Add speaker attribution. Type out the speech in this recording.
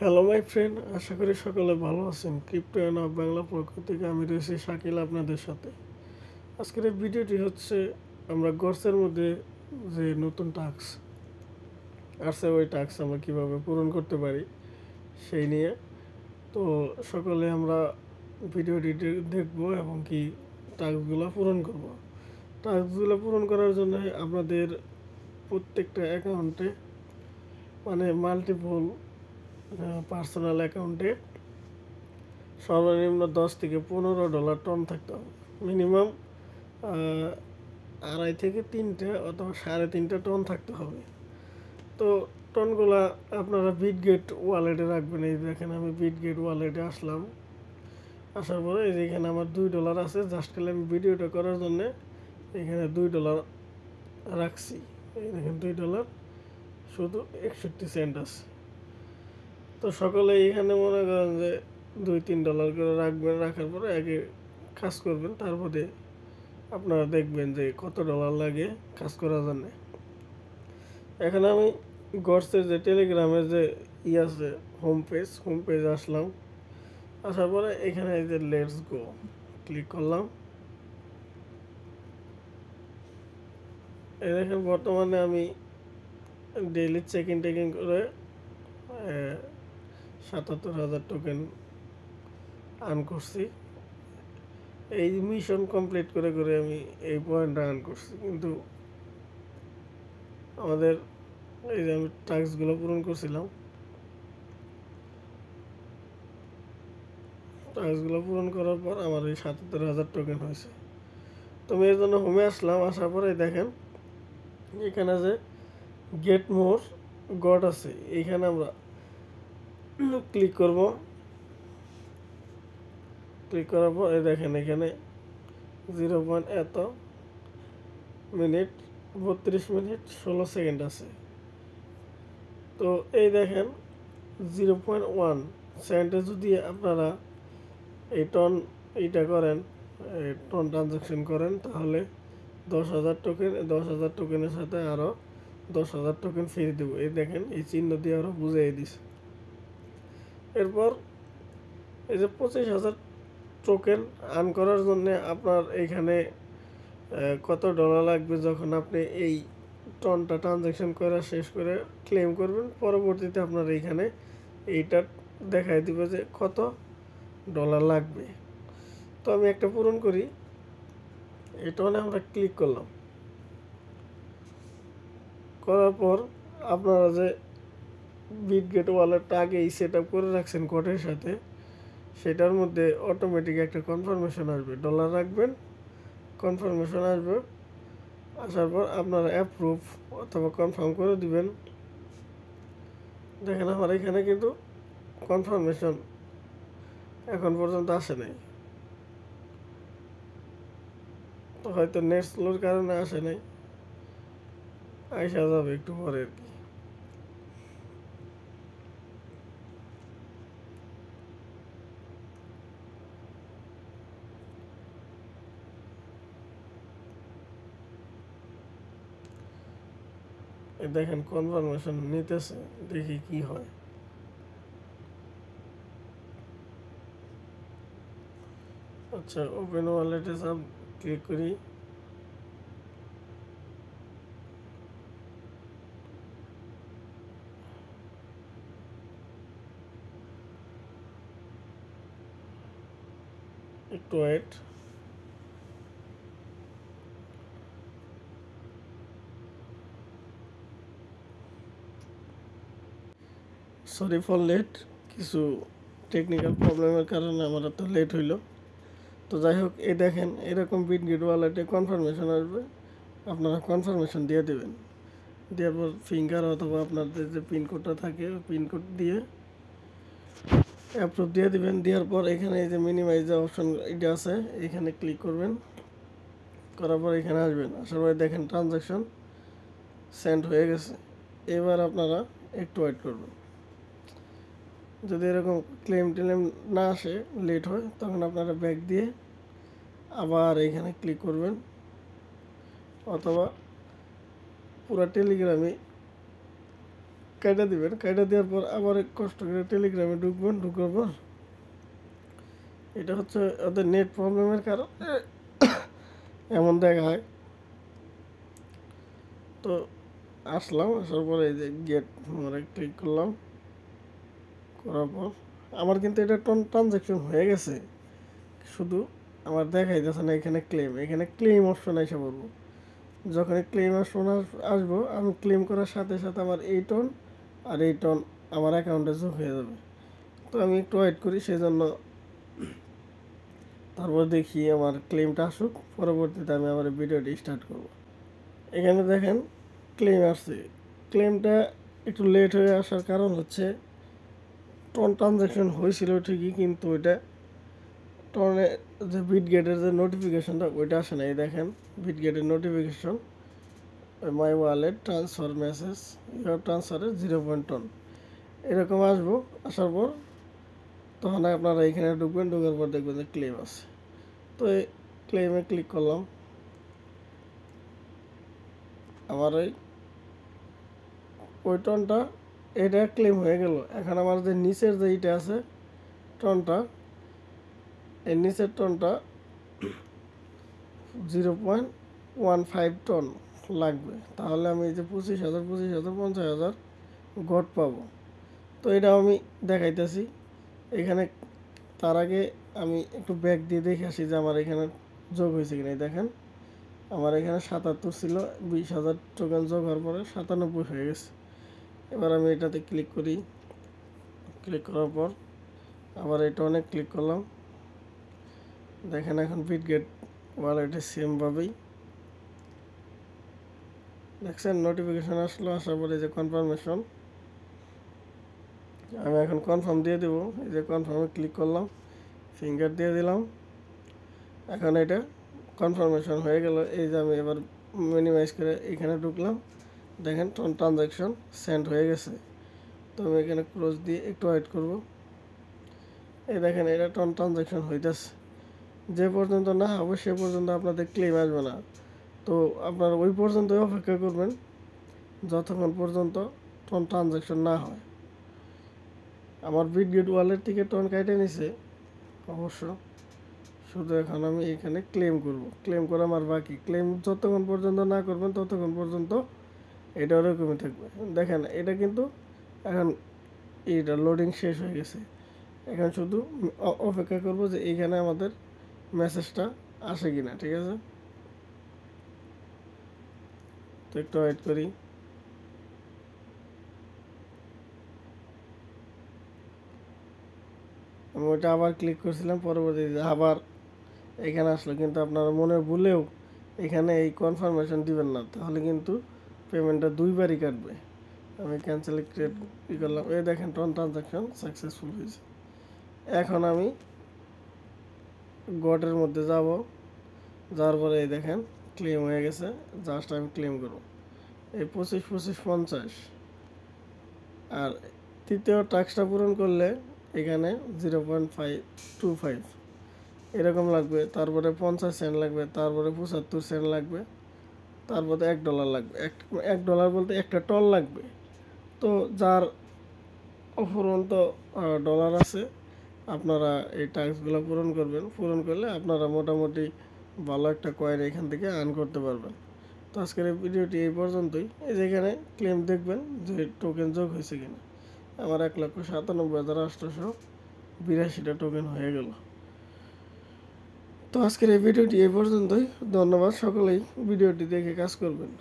Speaker 1: Hello my friend, আশা করি সকলে ভালো আছেন। ক্রিপ্টো অ্যান্ড অফ বাংলা পক্ষ থেকে আমি রয়েছি শাকিল আপনাদের সাথে। আজকের এই ভিডিওটি হচ্ছে আমরা গর্সের মধ্যে যে নতুন টাস্ক আসছে ওই টাস্ক আমরা কীভাবে পূরণ করতে পারি সেই নিয়ে। তো সকলে আমরা ভিডিওটি দেখবো এবং কি টাস্কগুলো পূরণ করব। টাস্কগুলো পূরণ করার জন্য আপনাদের প্রত্যেকটা অ্যাকাউন্টে মানে মাল্টিপল পার্সোনাল অ্যাকাউন্টে সর্বনিম্ন $10 থেকে $15 টন থাকতে হবে। মিনিমাম 2.5 থেকে 3 অথবা 3.5 টন থাকতে হবে। তো টনগুলা আপনারা বিটগেট ওয়ালেটে রাখবেন। এই দেখেন আমি বিটগেট ওয়ালেটে আসলাম। আসার পরে এই যে এখানে আমার $2 আছে। জাস্ট খালি আমি ভিডিওটা করার জন্যে এখানে $2 রাখছি। এই দেখেন $2 শুধু 61 সেন্ট আছে। তো সকলে এখানে মনে করেন যে $2-3 করে রাখবেন। রাখার পরে আগে কাজ করবেন, তারপরে আপনারা দেখবেন যে কত ডলার লাগে কাজ করার জন্য। এখানে আমি গর্সের যে টেলিগ্রামের যে আছে হোম পেজ আসলাম। আসার পরে এখানে এই যে লেটস গো ক্লিক করলাম। এই দেখেন বর্তমানে আমি ডেইলি চেকিং করে 77,000 টোকেন আর্ন করছি। এই মিশন কমপ্লিট করে করে আমি এই পয়েন্টটা আর্ন করছি। কিন্তু আমাদের এই যে আমি টাস্কগুলো পূরণ করছিলাম, টাস্কগুলো পূরণ করার পর আমার এই 77,000 টোকেন হয়েছে। তো আমি এর জন্য হোমে আসলাম। আসার পরে দেখেন এখানে যে গেট মোর গড আছে, এইখানে আমরা ক্লিক করব। ক্লিক করার পর এই দেখেন এখানে 0. এত মিনিট 32 মিনিট 16 সেকেন্ড আছে। তো এই দেখেন 0.1 সেন্টে যদি আপনারা এই টন এইটা করেন, টন ট্রানজাকশন করেন, তাহলে 10,000 টোকেন, 10,000 টোকেনের সাথে আরও 10,000 টোকেন ফ্রি দেবো। এই দেখেন এই চিহ্ন দিয়ে আরও বুঝিয়ে দিছে। এরপর এই যে 25,000 টোকেন আর্ন করার জন্য আপনার এইখানে কত ডলার লাগবে, যখন আপনি এই টনটা ট্রানজাকশন করা শেষ করে ক্লেম করবেন, পরবর্তীতে আপনার এইখানে এইটা দেখাই দিবে যে কত ডলার লাগবে। তো আমি একটা পূরণ করি। এই টনে আমরা ক্লিক করলাম। করার পর আপনারা যে বিটগেট ওয়ালেটটা আগেই সেট আপ করে রাখছেন কোডের সাথে, সেটার মধ্যে অটোমেটিক একটা কনফার্মেশন আসবে। ডলার রাখবেন, কনফার্মেশন আসবে। আসার পর আপনারা অ্যাপ্রুভ অথবা কনফার্ম করে দিবেন। দেখেন আমার এখানে কিন্তু কনফার্মেশন এখন পর্যন্ত আসে নাই। তো হয়তো নেট স্লোর কারণে আসে নাই, আইসা যাবে একটু পরে আর কি। দেখেন কনফার্মেশন নিতেছে, দেখি কি হয়। আচ্ছা, ওপেন ওয়ালেটে সব ক্লিক করি। একটু ওয়েট। সরি ফর লেট, কিছু টেকনিক্যাল প্রবলেমের কারণে আমার এত লেট হইল। তো যাই হোক, এই দেখেন এরকম বিটগেট ওয়ালেটে কনফার্মেশন আসবে, আপনারা কনফার্মেশন দিয়ে দেবেন। দেওয়ার পর ফিঙ্গার অথবা আপনাদের যে পিনকোডটা থাকে ওই পিনকোড দিয়ে অ্যাপ্রুভ দিয়ে দেবেন। দেওয়ার পর এখানে এই যে মিনিমাইজ যে অপশন এটা আছে, এখানে ক্লিক করবেন। করার পর এখানে আসবেন। আসার পরে দেখেন ট্রানজাকশন সেন্ড হয়ে গেছে। এবার আপনারা একটু ওয়েট করবেন। যদি এরকম ক্লেম টেলেম না আসে, লেট হয়, তখন আপনারা ব্যাক দিয়ে আবার এখানে ক্লিক করবেন, অথবা পুরো টেলিগ্রামে কাটা দিবেন। কাটা দেওয়ার পর আবার কষ্ট করে টেলিগ্রামে ঢুকবেন। ঢুকার পর এটা হচ্ছে ওদের নেট প্রবলেমের কারণে এমন দেখায়। তো আসলাম, আসার পরে এই যে গেট মোরে ক্লিক করলাম। করার পর আমার কিন্তু এটা ট্রানজ্যাকশন হয়ে গেছে, শুধু আমার দেখাইতেছে না এখানে ক্লেম। এখানে ক্লেম অপশন এসে পড়বো। যখন ক্লেম অপশন আসবো, আমি ক্লেম করার সাথে সাথে আমার এই টন আর এই টন আমার অ্যাকাউন্টে যোগ হয়ে যাবে। তো আমি একটু ওয়েট করি, সেই জন্য তারপর দেখি আমার ক্লেমটা আসুক, পরবর্তীতে আমি আবার ভিডিওটি স্টার্ট করব। এখানে দেখেন ক্লেম আসছে। ক্লেমটা একটু লেট হয়ে আসার কারণ হচ্ছে ট্রানজ্যাকশন হয়েছিল ঠিকই, কিন্তু ওইটা টনে যে বিটগেটের যে নোটিফিকেশনটা ওইটা আসে না। এই দেখেন বিটগেটের notification, my wallet transfer message your ট্রান্সফারের 0 টন এরকম আসবো। আসার পর তখন আপনারা এখানে ঢুকবেন। ঢোকার পর দেখবেন যে ক্লেম আছে। তো এই ক্লেমে ক্লিক করলাম। আমার ওই টনটা এটা ক্লেম হয়ে গেল। এখন আমার যে নিচের যে ইটা আছে টনটা, এই নিচের টনটা 0.15 টন লাগবে। তাহলে আমি এই যে 25,000 50,000 গট পাবো। তো এটা আমি দেখাইতেছি এখানে। তার আগে আমি একটু ব্যাক দিয়ে দেখে আসি যে আমার এখানে যোগ হয়েছে কিনা। দেখেন আমার এখানে 77 ছিল, 20,000 টোকেন যোগ হওয়ার পরে 97 হয়ে গেছে। এবার আমি এটাতে ক্লিক করি। ক্লিক করার পর আবার এটা অনেক ক্লিক করলাম। দেখেন এখন বিটগেট ওয়ালেটে সেমভাবেই দেখছেন নোটিফিকেশন আসলো। আসার পরে যে কনফার্মেশন, আমি এখন কনফার্ম দিয়ে দেবো। এই যে কনফার্মে ক্লিক করলাম, ফিঙ্গার দিয়ে দিলাম। এখন এটা কনফার্মেশন হয়ে গেল। এই যে আমি এবার মিনিমাইজ করে এখানে ঢুকলাম। দেখেন ট্রানজ্যাকশন সেন্ড হয়ে গেছে। তো আমি এখানে ক্লোজ দিয়ে একটু ওয়েট করব। এই দেখেন এটা ট্রানজ্যাকশন হইতেছে। যে পর্যন্ত না হবে সে পর্যন্ত আপনাদের ক্লেম আসবে না। তো আপনারা ওই পর্যন্তই অপেক্ষা করবেন যতক্ষণ পর্যন্ত ট্রানজ্যাকশন না হয়। আমার বিটগেট ওয়ালেট থেকে টন কেটে নিছে অবশ্য, শুধু এখন আমি এখানে ক্লেম করব। ক্লেম করা আমার বাকি। ক্লেম যতক্ষণ পর্যন্ত না করবেন ততক্ষণ পর্যন্ত এটা ওরকমই থাকবে। দেখেন এটা কিন্তু এখন এইটা লোডিং শেষ হয়ে গেছে। এখন শুধু অপেক্ষা করব যে এইখানে আমাদের মেসেজটা আসে কিনা। ঠিক আছে, তো একটু ওয়েট করি। আমি ওইটা আবার ক্লিক করছিলাম, পরবর্তীতে আবার এখানে আসলো। কিন্তু আপনারা মনে ভুলেও এখানে এই কনফার্মেশন দিবেন না, তাহলে কিন্তু পেমেন্টটা দুইবারই কাটবে। আমি ক্যান্সেল ক্রিয়েট করলাম। এই দেখেন ট্রানজ্যাকশন সাকসেসফুল হয়েছে। এখন আমি গটের মধ্যে যাব। যাওয়ার পরে এই দেখেন ক্লেম হয়ে গেছে। জাস্ট আমি ক্লেম করব এই 25 25 50। আর তৃতীয় টাস্কটা পূরণ করলে এখানে 0.525 এরকম লাগবে। তারপরে 50 সেন্ট লাগবে, তারপরে 75 সেন্ট লাগবে, তারপরে $1 লাগবে। $1 বলতে একটা টন লাগবে। তো যার অফুরন্ত ডলার আছে আপনারা এই টাস্কগুলো পূরণ করবেন। পূরণ করলে আপনারা মোটামুটি ভালো একটা কয়েন এখান থেকে আর্ন করতে পারবেন। তো আজকের এই ভিডিওটি এই পর্যন্তই। এই যেখানে ক্লেম দেখবেন যে টোকেন যোগ হয়েছে কিনা। আমার 1,97,882টা টোকেন হয়ে গেল। তো আজকের এই ভিডিওটি এই পর্যন্তই। ধন্যবাদ। সকলেই ভিডিওটি দেখে কাজ করবেন।